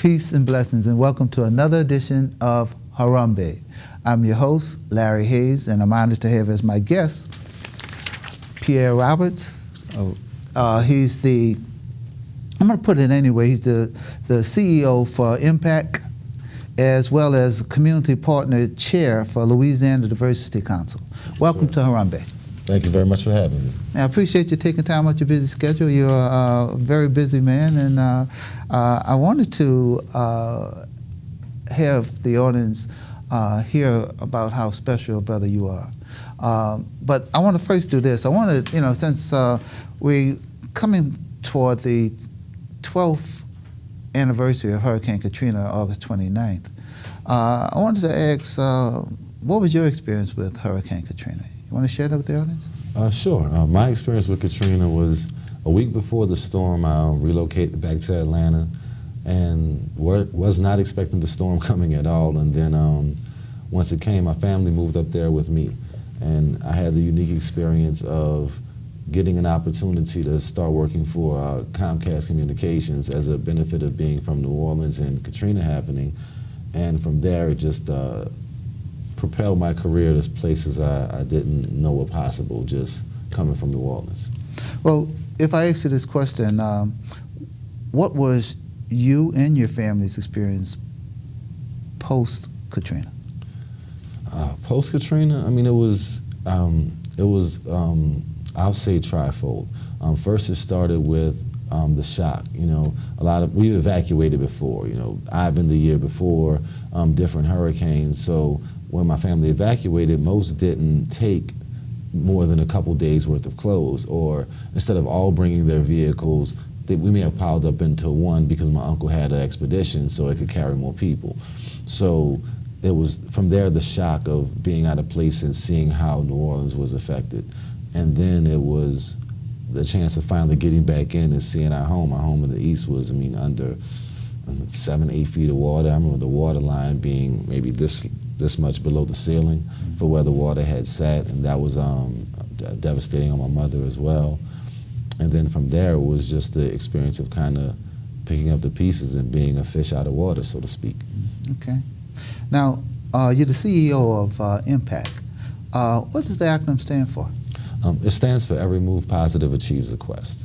Peace and blessings, and welcome to another edition of Harambee. I'm your host, Larry Hayes, and I'm honored to have as my guest Pierre Roberts. He's the, I'm going to put it anyway, he's the CEO for Empaq, as well as Community Partner Chair for Louisiana Diversity Council. Welcome to Harambee. Thank you very much for having me. I appreciate you taking time out your busy schedule. You're a very busy man, and I wanted to have the audience hear about how special a brother you are. But I want to first do this. I want to, since we're coming toward the 12th anniversary of Hurricane Katrina, August 29th, I wanted to ask, what was your experience with Hurricane Katrina? You want to share that with the audience? Sure. My experience with Katrina was a week before the storm. I relocated back to Atlanta and was not expecting the storm coming at all. And then once it came, my family moved up there with me. And I had the unique experience of getting an opportunity to start working for Comcast Communications as a benefit of being from New Orleans and Katrina happening. And from there, it just propelled my career to places I didn't know were possible, just coming from New Orleans. Well, if I ask you this question, what was you and your family's experience post-Katrina? Post-Katrina, I mean, it was I'll say trifold. First, it started with the shock. We evacuated before. I've been the year before, different hurricanes. So when my family evacuated, most didn't take more than a couple days worth of clothes, or instead of all bringing their vehicles, we may have piled up into one because my uncle had an expedition so it could carry more people. So it was from there the shock of being out of place and seeing how New Orleans was affected. And then it was the chance of finally getting back in and seeing our home. Our home in the East was, under 7-8 feet of water. I remember the water line being maybe this much below the ceiling for where the water had sat, and that was devastating on my mother as well. And then from there, it was just the experience of kind of picking up the pieces and being a fish out of water, so to speak. Okay. Now, you're the CEO of Empaq. What does the acronym stand for? It stands for Every Move Positive Achieves a Quest.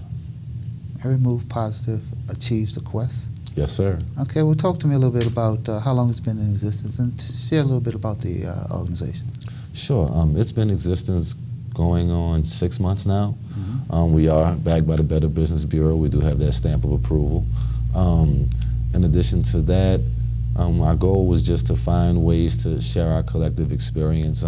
Every Move Positive Achieves a Quest? Yes, sir. Okay, well, talk to me a little bit about how long it's been in existence and share a little bit about the organization. Sure. It's been in existence going on 6 months now. Mm-hmm. We are backed by the Better Business Bureau. We do have that stamp of approval. In addition to that, our goal was just to find ways to share our collective experience.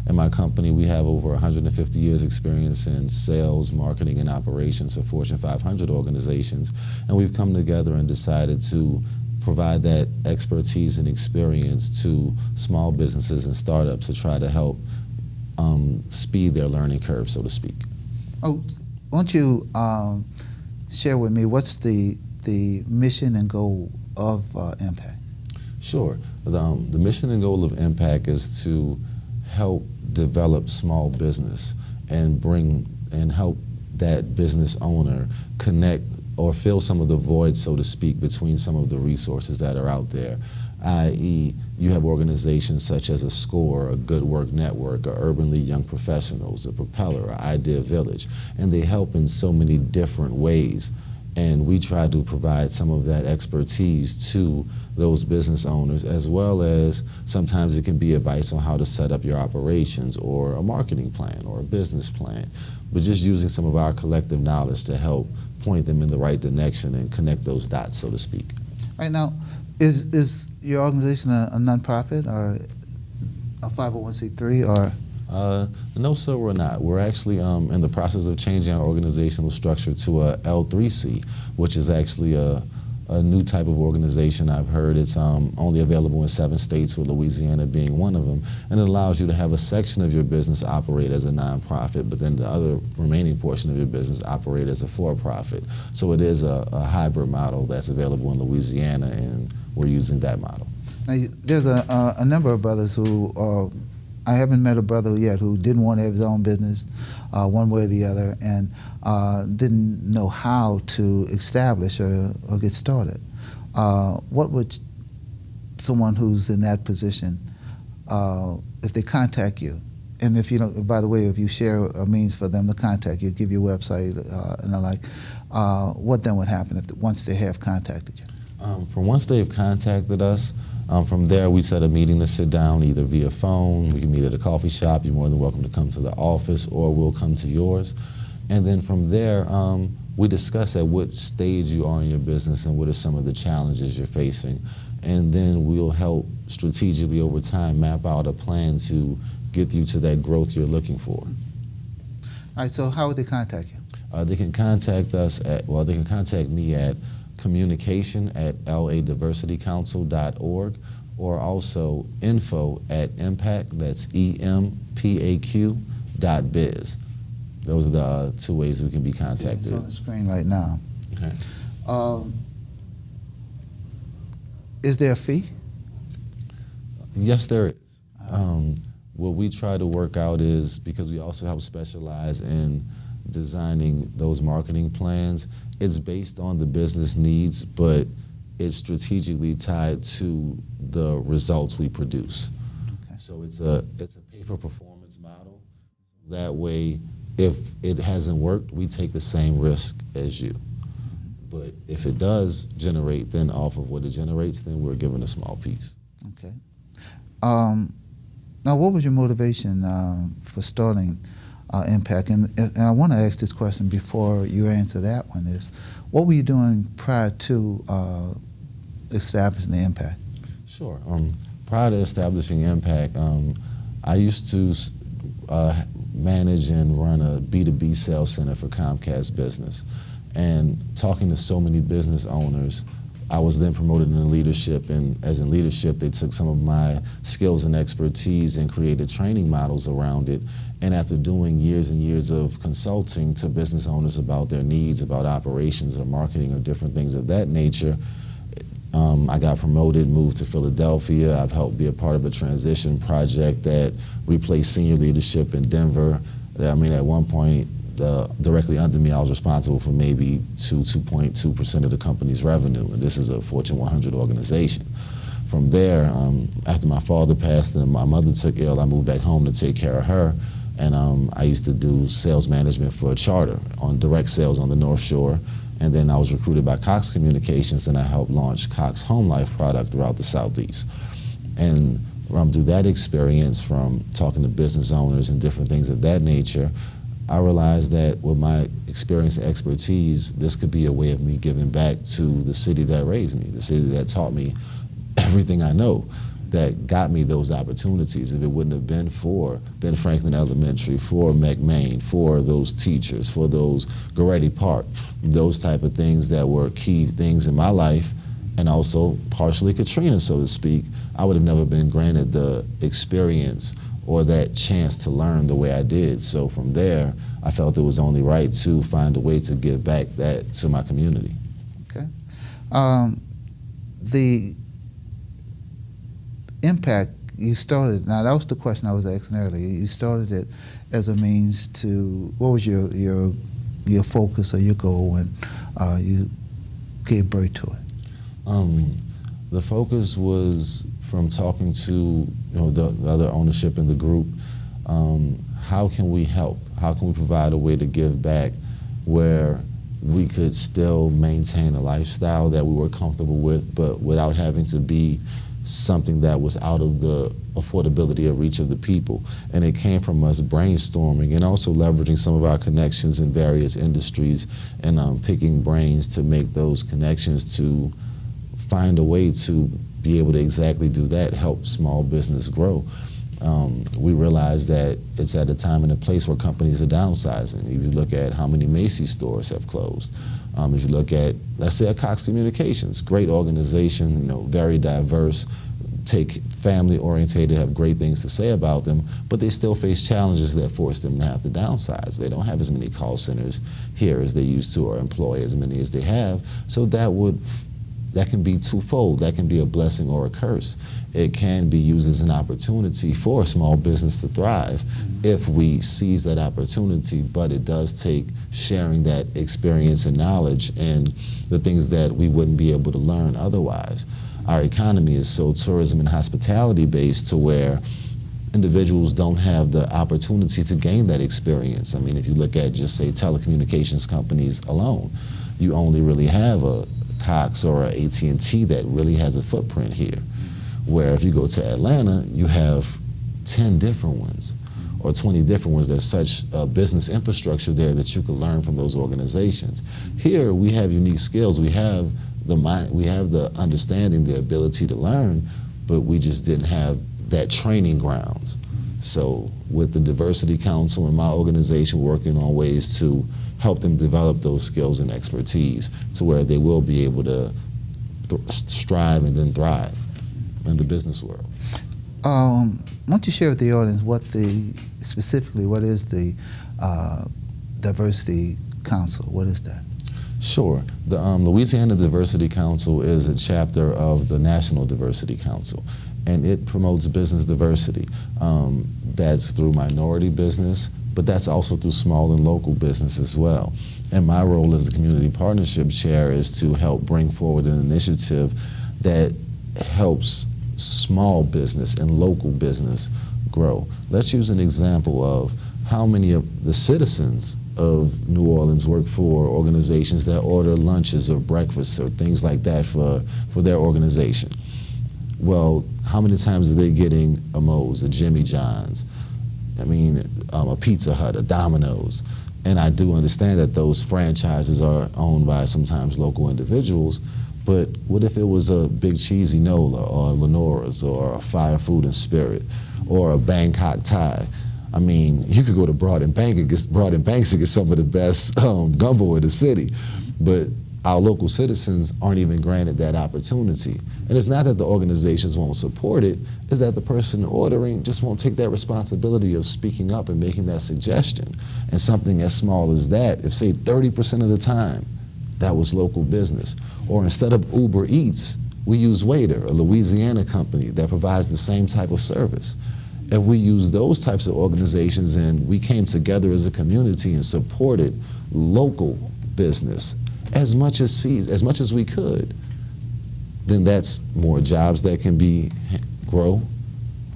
In my company, we have over 150 years experience in sales, marketing, and operations for Fortune 500 organizations. And we've come together and decided to provide that expertise and experience to small businesses and startups to try to help speed their learning curve, so to speak. Oh, won't you share with me what's the mission and goal of Empaq? Sure. The mission and goal of Empaq is to help develop small business and help that business owner connect or fill some of the voids, so to speak, between some of the resources that are out there, i.e. you have organizations such as a SCORE, a Good Work Network, or Urban League Young Professionals, a Propeller, or Idea Village, and they help in so many different ways. And we try to provide some of that expertise to those business owners, as well as sometimes it can be advice on how to set up your operations or a marketing plan or a business plan, but just using some of our collective knowledge to help point them in the right direction and connect those dots, so to speak. Right now, is your organization a nonprofit or a 501c3 or? No, sir, we're not. We're actually in the process of changing our organizational structure to a L3C, which is actually a new type of organization. I've heard it's only available in 7 states, with Louisiana being one of them, and it allows you to have a section of your business operate as a nonprofit, but then the other remaining portion of your business operate as a for-profit. So it is a hybrid model that's available in Louisiana, and we're using that model. Now, there's a number of brothers who are, I haven't met a brother yet who didn't want to have his own business one way or the other, and didn't know how to establish or get started. what would someone who's in that position, if they contact you, and if you don't, by the way, if you share a means for them to contact you, give your website and the like, what then would happen once they have contacted you? From once they've contacted us, from there we set a meeting to sit down either via phone, we can meet at a coffee shop, you're more than welcome to come to the office, or we'll come to yours. And then from there, we discuss at what stage you are in your business and what are some of the challenges you're facing. And then we'll help strategically over time map out a plan to get you to that growth you're looking for. All right, so how would they contact you? They can contact us at, well, they can contact me at communication@ladiversitycouncil.org, or also info@Empaq, that's EMPAQ.biz. Those are the two ways we can be contacted. It's on the screen right now. Okay. Is there a fee? Yes, there is. What we try to work out is, because we also help specialize in designing those marketing plans, it's based on the business needs, but it's strategically tied to the results we produce. Okay. So it's a pay-for-performance model. That way, if it hasn't worked, we take the same risk as you. But if it does generate, then off of what it generates, then we're given a small piece. Okay. Now, what was your motivation for starting Empaq? And I want to ask this question before you answer that one is, what were you doing prior to establishing the Empaq? Sure. Prior to establishing Empaq, I used to manage and run a B2B sales center for Comcast Business. And talking to so many business owners, I was then promoted into leadership, and as in leadership, they took some of my skills and expertise and created training models around it. And after doing years and years of consulting to business owners about their needs, about operations or marketing or different things of that nature, I got promoted, moved to Philadelphia. I've helped be a part of a transition project that replaced senior leadership in Denver. I mean, at one point, directly under me, I was responsible for maybe 2.2% of the company's revenue, and this is a Fortune 100 organization. From there, after my father passed and my mother took ill, I moved back home to take care of her, and I used to do sales management for a charter on direct sales on the North Shore, and then I was recruited by Cox Communications, and I helped launch Cox Home Life product throughout the Southeast. And through that experience, from talking to business owners and different things of that nature, I realized that with my experience and expertise, this could be a way of me giving back to the city that raised me, the city that taught me everything I know, that got me those opportunities. If it wouldn't have been for Ben Franklin Elementary, for McMain, for those teachers, for those Goretti Park, those type of things that were key things in my life, and also partially Katrina, so to speak, I would have never been granted the experience or that chance to learn the way I did. So from there, I felt it was only right to find a way to give back that to my community. Okay. The Empaq, you started, now that was the question I was asking earlier, you started it as a means to, what was your focus or your goal when you gave birth to it? The focus was, from talking to the other ownership in the group, how can we help? How can we provide a way to give back where we could still maintain a lifestyle that we were comfortable with, but without having to be something that was out of the affordability of reach of the people. And it came from us brainstorming and also leveraging some of our connections in various industries and picking brains to make those connections to find a way to be able to exactly do that, help small business grow. We realize that it's at a time and a place where companies are downsizing. If you look at how many Macy's stores have closed, if you look at, let's say, a Cox Communications, great organization, very diverse, family oriented, have great things to say about them, but they still face challenges that force them to have to downsize. They don't have as many call centers here as they used to, or employ as many as they have. So that would that can be twofold. That can be a blessing or a curse. It can be used as an opportunity for a small business to thrive if we seize that opportunity, but it does take sharing that experience and knowledge and the things that we wouldn't be able to learn otherwise. Our economy is so tourism and hospitality based to where individuals don't have the opportunity to gain that experience. I mean, if you look at just say telecommunications companies alone, you only really have a Cox or a AT&T that really has a footprint here. Where if you go to Atlanta, you have 10 different ones or 20 different ones. There's such a business infrastructure there that you can learn from those organizations. Here we have unique skills. We have the mind, we have the understanding, the ability to learn, but we just didn't have that training grounds. So with the Diversity Council and my organization working on ways to help them develop those skills and expertise to where they will be able to strive and then thrive in the business world. Why don't you share with the audience what is the Diversity Council? What is that? Sure. The Louisiana Diversity Council is a chapter of the National Diversity Council, and it promotes business diversity. That's through minority business, but that's also through small and local business as well. And my role as the Community Partnership Chair is to help bring forward an initiative that helps small business and local business grow. Let's use an example of how many of the citizens of New Orleans work for organizations that order lunches or breakfasts or things like that for their organization. Well, how many times are they getting a Moe's, a Jimmy John's, a Pizza Hut, a Domino's? And I do understand that those franchises are owned by sometimes local individuals, but what if it was a Big Cheesy Nola or Lenora's or a Fire Food and Spirit or a Bangkok Thai? I mean, you could go to Broad and Banks and get some of the best gumbo in the city, but our local citizens aren't even granted that opportunity. And it's not that the organizations won't support it, it's that the person ordering just won't take that responsibility of speaking up and making that suggestion. And something as small as that, if say 30% of the time, that was local business. Or instead of Uber Eats, we use Waiter, a Louisiana company that provides the same type of service. If we use those types of organizations and we came together as a community and supported local business as much as we could, then that's more jobs that can grow,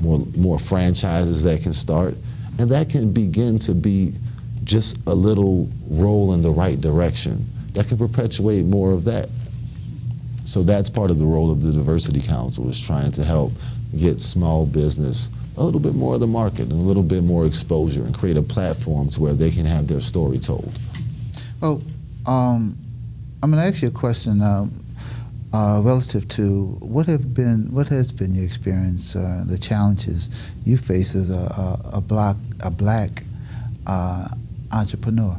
more franchises that can start, and that can begin to be just a little roll in the right direction that can perpetuate more of that. So that's part of the role of the Diversity Council, is trying to help get small business a little bit more of the market and a little bit more exposure and create a platform to where they can have their story told. Well, I'm going to ask you a question relative to what has been your experience, the challenges you face as a black entrepreneur.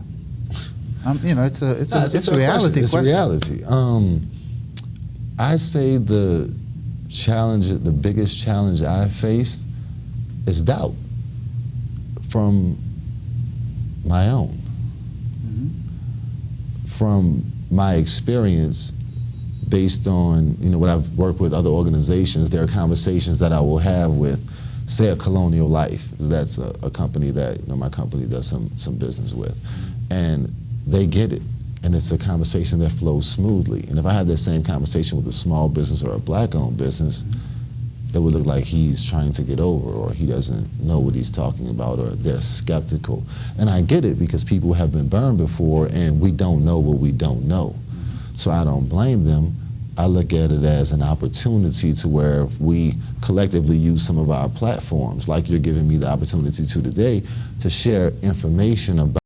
It's a reality question. It's a reality. I say the biggest challenge I faced is doubt from my own. Mm-hmm. From my experience, based on what I've worked with other organizations, there are conversations that I will have with, say, a Colonial Life. That's a company that my company does some business with, and they get it, and it's a conversation that flows smoothly. And if I had that same conversation with a small business or a black-owned business, it would look like he's trying to get over, or he doesn't know what he's talking about, or they're skeptical. And I get it, because people have been burned before, and we don't know what we don't know. So I don't blame them. I look at it as an opportunity to where if we collectively use some of our platforms, like you're giving me the opportunity to today, to share information about